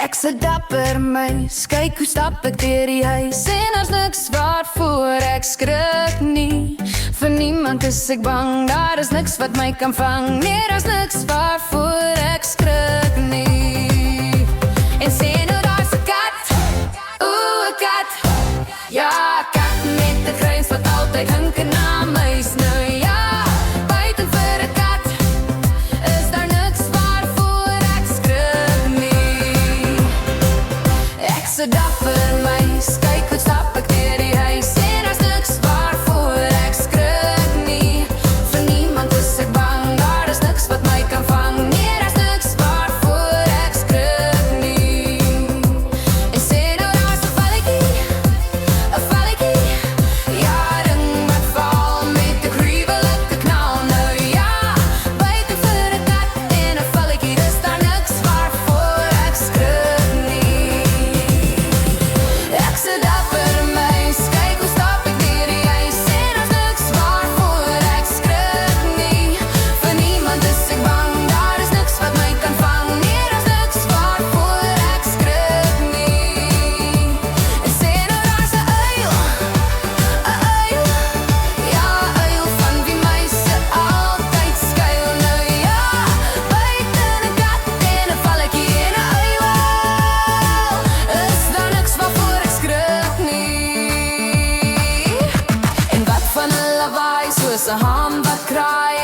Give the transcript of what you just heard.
Ek's 'n dapper muis, kyk hoe stap ek deur die huis. En daar's niks waarvoor ek skrik nie. Vir niemand is ek bang, daar is niks wat my kan vang. Nee, daar's niks waarvoor ek skrik nie. En sê nou daar's 'n kat, oeh 'n kat. Ja, 'n kat met 'n kruis wat altyd hinken na muis. Nou ja, buiten vir 'n kat is daar niks waarvoor ek skrik nie. Ek's 'n dapper muis, kyk hoe stap ek deur die huis. En daar's niks waarvoor ek skrik nie. Vir niemand is ek bang, daar is niks wat my kan vang. Nee, daar's niks waarvoor ek skrik nie. En sê nou daar's 'n valletjie, 'n valletjie. Ja, ring wat val met 'n gruwelike knal. Nou ja, buiten vir 'n kat en 'n valletjie, dis daar niks waarvoor ek skrik nie. Ek's 'n dapper muis, kyk hoe stap ek deur die huis. En daar's niks waarvoor ek skrik nie. Vir niemand is ek bang, daar is niks wat my kan vang. Nee, daar's niks waarvoor ek skrik nie. En sê nou daar's 'n uil, 'n uil. Ja, 'n uil van wie muise altyd skuil. Nou ja, buiten 'n kat en 'n valletjie en 'n uil, is daar niks waarvoor ek skrik nie. En wat van 'n lawaai soos 'n haan wat kraai.